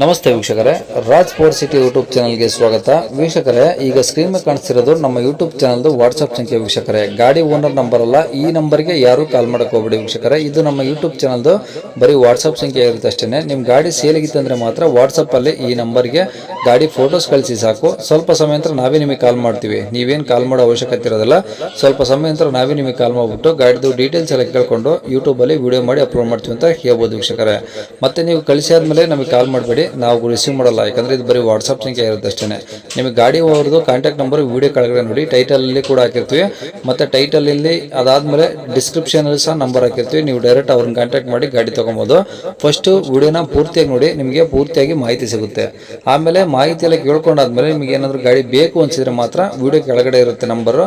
ನಮಸ್ತೆ ವೀಕ್ಷಕರೇ, Raj sports city YouTube ಚಾನಲ್ಗೆ ಸ್ವಾಗತ. ವೀಕ್ಷಕರೇ, ಈಗ ಸ್ಕ್ರೀನ್ ಮೇಲೆ ಕಾಣಿಸ್ತಿರೋದು ನಮ್ಮ ಯೂಟ್ಯೂಬ್ ಚಾನಲ್ದು ವಾಟ್ಸ್ಆಪ್ ಸಂಖ್ಯೆ. ವೀಕ್ಷಕರೇ, ಗಾಡಿ ಓನರ್ ನಂಬರ್ ಅಲ್ಲ, ಈ ನಂಬರ್ಗೆ ಯಾರು ಕಾಲ್ ಮಾಡಕ್ಕೆ ಹೋಗ್ಬೇಡಿ ವೀಕ್ಷಕರೇ. ಇದು ನಮ್ಮ ಯೂಟ್ಯೂಬ್ ಚಾನಲ್ದು ಬರೀ ವಾಟ್ಸ್ಆಪ್ ಸಂಖ್ಯೆ ಇರುತ್ತೆ ಅಷ್ಟೇ. ನಿಮ್ಮ ಗಾಡಿ ಸೇಲಿಗಿತ್ತಂದ್ರೆ ಮಾತ್ರ ವಾಟ್ಸಪ್ಪಲ್ಲಿ ಈ ನಂಬರ್ಗೆ ಗಾಡಿ ಫೋಟೋಸ್ ಕಳಿಸಿ ಸಾಕು. ಸ್ವಲ್ಪ ಸಮಯ ನಂತರ ನಾವೇ ನಿಮಗೆ ಕಾಲ್ ಮಾಡ್ತೀವಿ. ನೀವೇನು ಕಾಲ್ ಮಾಡೋ ಅವಶ್ಯಕತೆ ಇರೋದಿಲ್ಲ. ಸ್ವಲ್ಪ ಸಮಯ ನಂತರ ನಾವೇ ನಿಮಗೆ ಕಾಲ್ ಮಾಡಿಬಿಟ್ಟು ಗಾಡಿದು ಡೀಟೇಲ್ಸ್ ಎಲ್ಲ ಕೇಳ್ಕೊಂಡು ಯೂಟ್ಯೂಬಲ್ಲಿ ವಿಡಿಯೋ ಮಾಡಿ ಅಪ್ಲೋಡ್ ಮಾಡ್ತೀವಿ ಅಂತ ಹೇಳ್ಬೋದು ವೀಕ್ಷಕರೇ. ಮತ್ತೆ ನೀವು ಕಳಿಸಿ ಆದಮೇಲೆ ನಮಗೆ ಕಾಲ್ ಮಾಡಬೇಡಿ, ನಾವು ರಿಸೀವ್ ಮಾಡಲ್ಲ. ಯಾಕಂದ್ರೆ ಇದು ಬರೀ ವಾಟ್ಸ್ಆಪ್ ಸಂಖ್ಯೆ ಇರುತ್ತೆ ಅಷ್ಟೇ. ನಿಮಗೆ ಗಾಡಿ ಅವ್ರದ್ದು ಕಾಂಟ್ಯಾಕ್ಟ್ ನಂಬರ್ ವಿಡಿಯೋ ಕೆಳಗಡೆ ನೋಡಿ, ಟೈಟಲ್ ಅಲ್ಲಿ ಕೂಡ ಹಾಕಿರ್ತೀವಿ. ಮತ್ತೆ ಟೈಟಲ್ ಇಲ್ಲಿ ಅದಾದ್ಮೇಲೆ ಡಿಸ್ಕ್ರಿಪ್ಷನ್ ಅಲ್ಲಿ ಸಹ ನಂಬರ್ ಹಾಕಿರ್ತೀವಿ. ನೀವು ಡೈರೆಕ್ಟ್ ಅವ್ರನ್ನ ಕಾಂಟ್ಯಾಕ್ಟ್ ಮಾಡಿ ಗಾಡಿ ತಗೊಬೋದು. ಫಸ್ಟ್ ವಿಡಿಯೋನ ಪೂರ್ತಿಯಾಗಿ ನೋಡಿ, ನಿಮಗೆ ಪೂರ್ತಿಯಾಗಿ ಮಾಹಿತಿ ಸಿಗುತ್ತೆ. ಆಮೇಲೆ ಮಾಹಿತಿ ಎಲ್ಲ ಕೇಳ್ಕೊಂಡಾದ್ಮೇಲೆ ನಿಮಗೆ ಏನಾದರೂ ಗಾಡಿ ಬೇಕು ಅನ್ಸಿದ್ರೆ ಮಾತ್ರ ವಿಡಿಯೋ ಕೆಳಗಡೆ ಇರುತ್ತೆ ನಂಬರ್,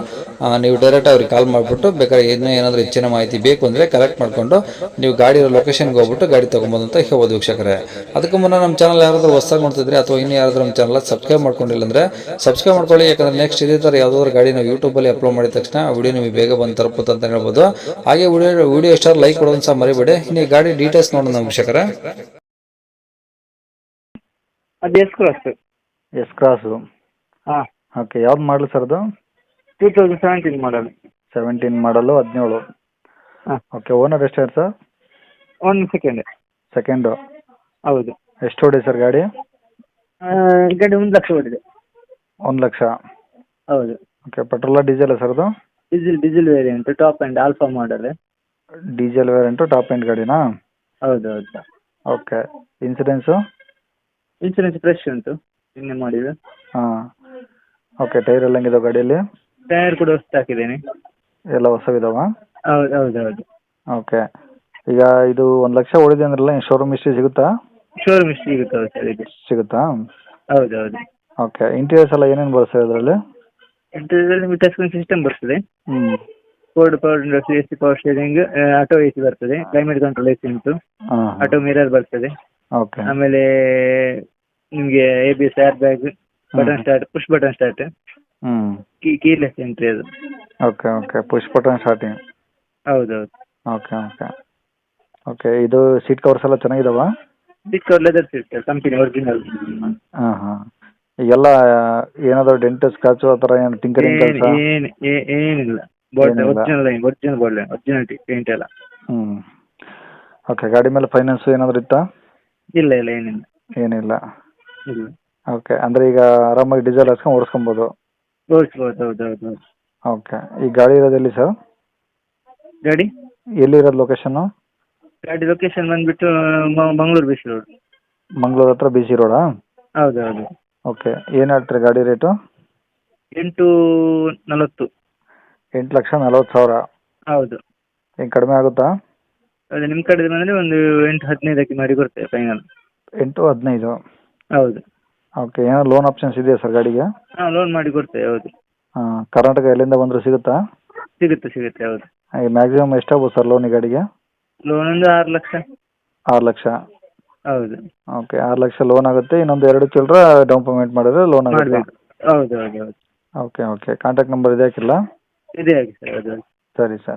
ನೀವು ಡೈರೆಕ್ಟ್ ಅವ್ರಿಗೆ ಕಾಲ್ ಮಾಡಿಬಿಟ್ಟು ಬೇಕಾದ್ರೆ ಏನಾದರೂ ಹೆಚ್ಚಿನ ಮಾಹಿತಿ ಬೇಕು ಅಂದ್ರೆ ಕಲೆಕ್ಟ್ ಮಾಡ್ಕೊಂಡು ನೀವು ಗಾಡಿ ಲೊಕೇಶನ್ಗೆ ಹೋಗ್ಬಿಟ್ಟು ಗಾಡಿ ತಗೊಬೋದು ಅಂತ ಹೇಳ್ಬೋದು ವೀಕ್ಷಕರೇ. ಅದಕ್ಕೂ ಮುನ್ನ ನಮ್ಮ ಚಾನಲ್ ಯಾರಾದರೂ ಹೊಸದಾಗಿ ನೋಡ್ತಿದ್ರೆ ಅಥವಾ ಇನ್ನು ಯಾರಾದರೂ ನಮ್ಮ ಚಾನಲ್ ಸಬ್ಸ್ಕ್ರೈಬ್ ಮಾಡ್ಕೊಂಡಿಲ್ಲ ಅಂದ್ರೆ ಸಬ್ಸ್ಕ್ರೈಬ್ ಮಾಡ್ಕೊಳ್ಳಿ. ಯಾಕಂದ್ರೆ ನೆಕ್ಸ್ಟ್ ಇದೇ ಥರ ಯಾವುದಾದ್ರು ಗಾಡಿ ನಾವು ಯೂಟ್ಯೂಬಲ್ಲಿ ಅಪ್ಲೋಡ್ ಮಾಡಿದ ತಕ್ಷಣ ವಿಡಿಯೋ ನಿಮಗೆ ಬೇಗ ಬಂದು ತಲುಪುತ್ತೆ ಅಂತ ಹೇಳ್ಬೋದು. ಹಾಗೆ ವಿಡಿಯೋ ಎಷ್ಟಾದ್ರು ಲೈಕ್ ಕೊಡೋದು ಸಹ ಮರಿಬೇಡಿ. ಇನ್ನು ಗಾಡಿ ಡೀಟೇಲ್ಸ್ ನೋಡೋಣ ವೀಕ್ಷಕರೇ. ಅದು ಎಸ್ ಕ್ರಾಸು. ಹಾಂ, ಓಕೆ, ಯಾವ್ದು ಮಾಡಲು ಸರ್ ಅದು? 2017 ಮಾಡಲ್. 17 ಮಾಡಲು, 17. ಹಾಂ. ಓಕೆ, ಓನರ್ ಎಷ್ಟು ಸರ್? 1 ಸೆಕೆಂಡ್. ಸೆಕೆಂಡು. ಹೌದು. ಎಷ್ಟು ಹೊಡಿ ಸರ್ ಗಾಡಿ? ಗಾಡಿ 1 ಲಕ್ಷ ಹೊಡಿದೆ. 1 ಲಕ್ಷ. ಹೌದು. ಓಕೆ, ಪೆಟ್ರೋಲ ಡೀಸೆಲ್ ಸರ್ ಅದು? Diesel variant, top and alpha model. Diesel variant, top end ಗಾಡಿನಾ? ಹೌದು ಹೌದು. Okay, insurance? ಇನ್ಸೂರೆನ್ಸ್ ಫ್ರೆಶ್ ಉಂಟು, ನಿನ್ನೆ ಮಾಡಿದ್ದು. ಹಾಂ. ಓಕೆ, ಟೈರ್ ಎಲ್ಲ ಹೆಂಗಿದಾವೆ ಗಾಡಿಯಲ್ಲಿ? ಟೈರ್ ಕೂಡ ಹೊಸ್ತು ಹಾಕಿದ್ದೇನೆ. ಎಲ್ಲ ಹೊಸವಿದಾವ? ಹೌದು ಹೌದು ಹೌದು. ಓಕೆ, ಈಗ ಇದು 1 ಲಕ್ಷ ಹೊಡಿದೆ ಅಂದ್ರಲ್ಲ, ಶೋರೂಮ್ ಹಿಸ್ಟ್ರಿ ಸಿಗುತ್ತಾ? ಶೋರೂಮ್ ಸಿಗುತ್ತೆ ಸರ್ ಇದು. ಸಿಗುತ್ತಾ? ಹೌದು ಹೌದು. ಓಕೆ, ಇಂಟೀರಿಯರ್ಸ್ ಎಲ್ಲ ಏನೇನು ಬರುತ್ತೆ ಇದರಲ್ಲಿ? ಇಂಟೀರಿಯರ್ ನಿಮಗೆ ಟಚ್ ಸ್ಕ್ರೀನ್ ಸಿಸ್ಟಮ್ ಬರ್ತದೆ. ಹ್ಞೂ. Power windows, AC power steering, auto AC ಬರ್ತದೆ, ಕ್ಲೈಮೇಟ್ ಕಂಟ್ರೋಲ್ AC ಉಂಟು, ಹಾಂ. ಆಟೋ ಮಿರರ್ ಬರ್ತದೆ. ಓಕೆ. ಆಮೇಲೆ ನಿಮಗೆ ABS airbag, button start, push button start, ಹ್ಞೂ. ಕೀಲೆಸ್ ಎಂಟ್ರಿ ಅದು. Okay okay, push button starting. ಹೌದು ಹೌದು. Okay okay. ಓಕೆ, ಇದು ಸೀಟ್ ಕವರ್ಸ್ ಎಲ್ಲ ಚೆನ್ನಾಗಿದಾವ? Seat cover leather seat, company original. ಹಾಂ ಹಾಂ. ಈಗೆಲ್ಲ ಏನಾದರೂ ಡೆಂಟು ಸ್ಕ್ರಾಚು ಆ ಥರ ಏನು ಟಿಂಕರಿಂಗ್ ಕೆಲಸ? ಏನಿಲ್ಲ, ಬೋರ್ಡ್ ಏನಿಲ್ಲ. ಒರಿಜಿನಲ್ ಬೋರ್ಡ್, ಒರಿಜಿನಲ್ ಪೇಂಟ್ ಎಲ್ಲ. ಹ್ಞೂ. ಓಕೆ, ಗಾಡಿ ಮೇಲೆ ಫೈನಾನ್ಸು ಏನಾದರೂ ಇತ್ತಾ? ಇಲ್ಲ ಇಲ್ಲ, ಏನಿಲ್ಲ. ಏನಿಲ್ಲ. ಇಲ್ಲ. ಓಕೆ, ಅಂದರೆ ಈಗ ಆರಾಮಾಗಿ ಡೀಸೆಲ್ ಹಾಕ್ಸ್ಕೊಂಡು ಓಡಿಸ್ಕೊಬೋದು? ಓಡಿಸ್ಬೋದು. ಹೌದು ಹೌದು ಹೌದು. ಓಕೆ, ಈ ಗಾಡಿ ಇರೋದು ಎಲ್ಲಿ ಸರ್? ಗಾಡಿ ಎಲ್ಲಿರೋದು ಲೊಕೇಶನ್ನು? ಗಾಡಿ ಲೊಕೇಶನ್ ಬಂದುಬಿಟ್ಟು ಮಂಗಳೂರು BC ರೋಡ್. ಮಂಗಳೂರು ಹತ್ರ BC ರೋಡಾ? ಹೌದು ಹೌದು. ಓಕೆ, ಏನು ಹೇಳ್ತೀರಿ ಗಾಡಿ ರೇಟು? 840. 8,40,000. ಹೌದು. ಏನು ಕಡಿಮೆ ಆಗುತ್ತಾ? ಅದೇ ನಿಮ್ಮ ಕಡೆ ಬಂದರೆ ಒಂದು 8-15ಕ್ಕೆ ಮಾಡಿ ಕೊಡ್ತೇವೆ ಫೈನಲ್. 8-15. ಹೌದು. ಓಕೆ, ಏನೋ ಲೋನ್ ಆಪ್ಷನ್ಸ್ ಇದೆಯಾ ಸರ್ ಗಾಡಿಗೆ? ಹಾಂ, ಲೋನ್ ಮಾಡಿ ಕೊಡ್ತೇವೆ. ಹೌದು. ಹಾಂ, ಕರ್ನಾಟಕ ಎಲ್ಲಿಂದ ಬಂದರೂ ಸಿಗುತ್ತಾ? ಸಿಗುತ್ತೆ. ಹೌದು. ಮ್ಯಾಕ್ಸಿಮಮ್ ಎಷ್ಟಾಗ್ಬೋದು ಸರ್ ಲೋನ್ ಈ ಗಾಡಿಗೆ? ಲೋನ್ ಒಂದು 6 ಲಕ್ಷ. 6 ಲಕ್ಷ. ಹೌದು. ಓಕೆ, 6 ಲಕ್ಷ ಲೋನ್ ಆಗುತ್ತೆ. ಇನ್ನೊಂದು 2 ಚಿಲ್ಲರೆ ಡೌನ್ ಪೇಮೆಂಟ್ ಮಾಡಿದ್ರೆ ಲೋನ್ ಆಗುತ್ತೆ? ಮಾಡಬೇಕು. ಹೌದು ಹೌದು ಹೌದು. ಓಕೆ ಓಕೆ, ಕಾಂಟ್ಯಾಕ್ಟ್ ನಂಬರ್ ಇದೆ ಹಾಕಿಲ್ಲ? ಇದೆ ಆಗಿ ಸರ್. ಹೌದು. ಸರಿ ಸರ್.